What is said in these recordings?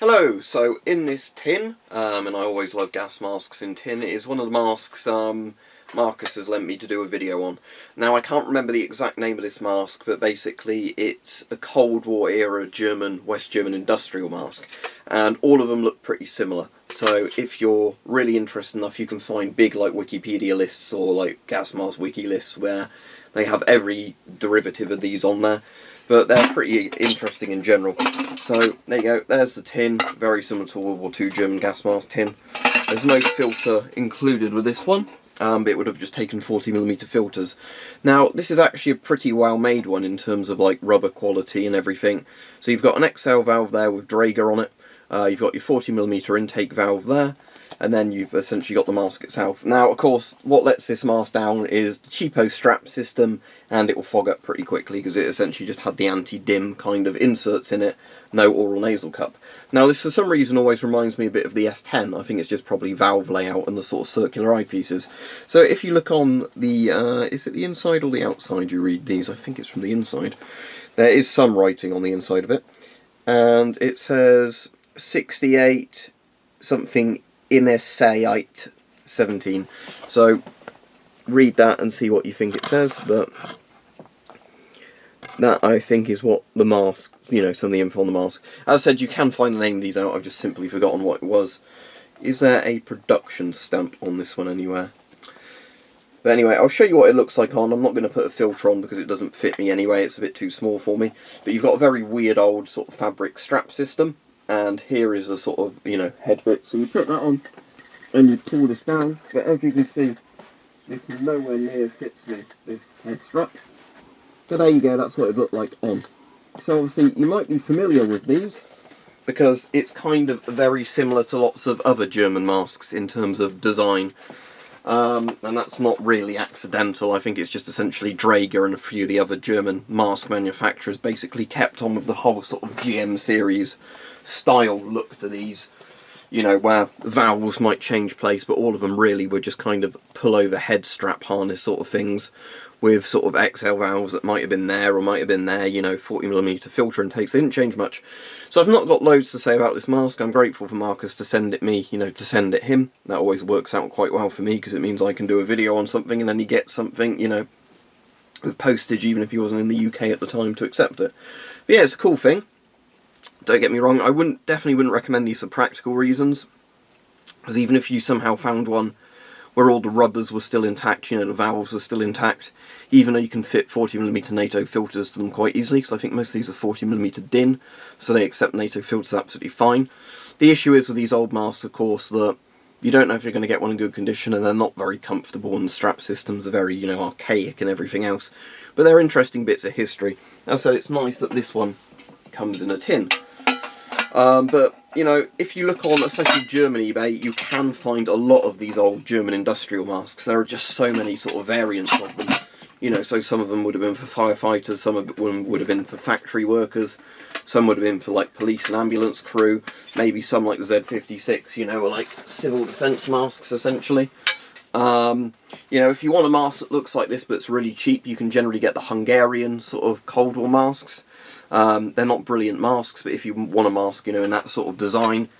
Hello, so in this tin, and I always love gas masks in tin, it is one of the masks Marcus has lent me to do a video on. Now I can't remember the exact name of this mask, but basically it's a Cold War era West German industrial mask, and all of them look pretty similar. So if you're really interested enough, you can find big like Wikipedia lists or like gas mask wiki lists where they have every derivative of these on there. But they're pretty interesting in general. So there you go, there's the tin, very similar to World War II German gas mask tin. There's no filter included with this one, but it would have just taken 40mm filters. Now this is actually a pretty well made one in terms of like rubber quality and everything. So you've got an exhale valve there with Draeger on it, you've got your 40mm intake valve there, and then you've essentially got the mask itself. Now, of course, what lets this mask down is the cheapo strap system, and it will fog up pretty quickly because it essentially just had the anti-dim kind of inserts in it, no oral nasal cup. Now, this for some reason always reminds me a bit of the S10. I think it's just probably valve layout and the sort of circular eyepieces. So if you look on the, is it the inside or the outside you read these? I think it's from the inside. There is some writing on the inside of it, and it says 68 something Inesight 17. So read that and see what you think it says, but that I think is what the mask, you know, some of the info on the mask. As I said, you can find the name of these out, I've just simply forgotten what it was. Is there a production stamp on this one anywhere? But anyway, I'll show you what it looks like on. I'm not going to put a filter on because it doesn't fit me anyway, it's a bit too small for me. But you've got a very weird old sort of fabric strap system. And here is a sort of, you know, head bit. So you put that on and you pull this down. But as you can see, this nowhere near fits me, this head strap. But there you go, that's what it looked like on. So obviously you might be familiar with these because it's kind of very similar to lots of other German masks in terms of design. And that's not really accidental. I think it's just essentially Draeger and a few of the other German mask manufacturers basically kept on with the whole sort of GM series style look to these, you know, where valves might change place, but all of them really were just kind of pull over head strap harness sort of things with sort of XL valves that might have been there or might have been there, you know, 40mm filter intakes. They didn't change much. So I've not got loads to say about this mask. I'm grateful for Marcus to send it me, you know, to send it him. That always works out quite well for me because it means I can do a video on something and then he gets something, you know, with postage even if he wasn't in the UK at the time to accept it. But yeah, it's a cool thing. Don't get me wrong, I definitely wouldn't recommend these for practical reasons, because even if you somehow found one where all the rubbers were still intact, you know, the valves were still intact, even though you can fit 40mm NATO filters to them quite easily, because I think most of these are 40mm DIN, so they accept NATO filters absolutely fine. The issue is with these old masks, of course, that you don't know if you're going to get one in good condition, and they're not very comfortable, and the strap systems are very, you know, archaic and everything else. But they're interesting bits of history. As I said, it's nice that this one comes in a tin. But, you know, if you look on, especially German eBay, you can find a lot of these old German industrial masks. There are just so many sort of variants of them. You know, so some of them would have been for firefighters, some of them would have been for factory workers, some would have been for, like, police and ambulance crew, maybe some like the Z56, you know, were like civil defence masks, essentially. You know, if you want a mask that looks like this but it's really cheap, you can generally get the Hungarian sort of Cold War masks. They're not brilliant masks, but if you want a mask, you know, in that sort of design,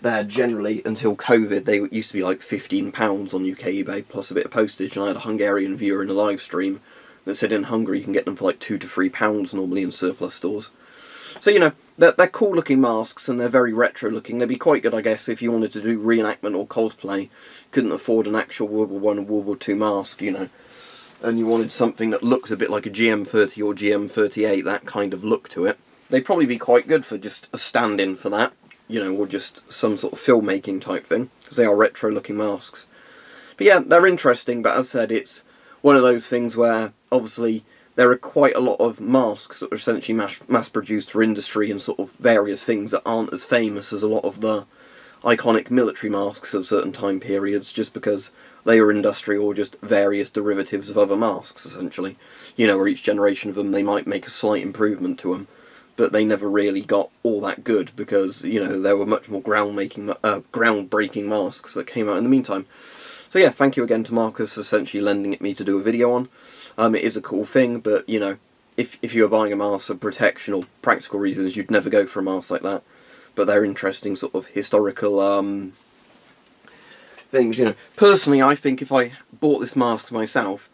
they're generally, until COVID, they used to be like £15 on UK eBay, plus a bit of postage, and I had a Hungarian viewer in a live stream that said in Hungary you can get them for like £2 to £3 normally in surplus stores. So, you know, they're cool looking masks, and they're very retro looking. They'd be quite good, I guess, if you wanted to do reenactment or cosplay, couldn't afford an actual World War I and World War II mask, you know, and you wanted something that looks a bit like a GM30 or GM38, that kind of look to it, they'd probably be quite good for just a stand-in for that, you know, or just some sort of filmmaking type thing, because they are retro looking masks. But yeah, they're interesting, but as I said, it's one of those things where, obviously, there are quite a lot of masks that are essentially mass-produced for industry and sort of various things that aren't as famous as a lot of the iconic military masks of certain time periods, just because they were industrial or just various derivatives of other masks, essentially. You know, where each generation of them, they might make a slight improvement to them, but they never really got all that good because, you know, there were much more groundbreaking masks that came out in the meantime. So yeah, thank you again to Marcus for essentially lending it me to do a video on. It is a cool thing, but, you know, if you were buying a mask for protection or practical reasons, you'd never go for a mask like that. but they're interesting sort of historical things, you know. Personally, I think if I bought this mask myself,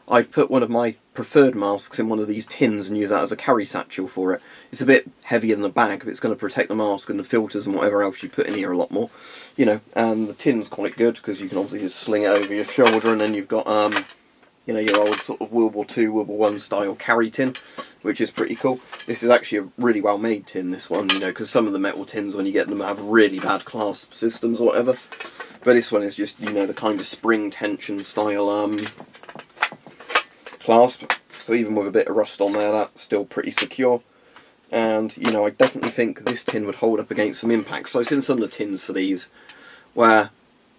I'd put one of my preferred masks in one of these tins and use that as a carry satchel for it. It's a bit heavier than a bag, but it's going to protect the mask and the filters and whatever else you put in here a lot more, you know. And the tin's quite good because you can obviously just sling it over your shoulder, and then you've got you know, your old sort of World War II, World War I style carry tin, which is pretty cool. This is actually a really well made tin, this one, you know, because some of the metal tins when you get them have really bad clasp systems or whatever. But this one is just, you know, the kind of spring tension style clasp. So even with a bit of rust on there, that's still pretty secure. And, you know, I definitely think this tin would hold up against some impact. So I've seen some of the tins for these where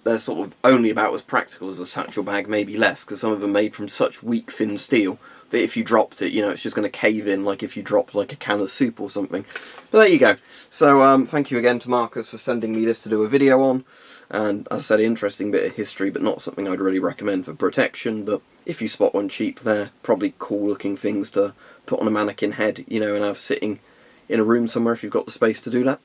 they're sort of only about as practical as a satchel bag, maybe less, because some of them are made from such weak, thin steel that if you dropped it, you know, it's just going to cave in like if you dropped like a can of soup or something. But there you go. So thank you again to Marcus for sending me this to do a video on. And as I said, interesting bit of history, but not something I'd really recommend for protection. But if you spot one cheap, they're probably cool looking things to put on a mannequin head, you know, and have sitting in a room somewhere if you've got the space to do that.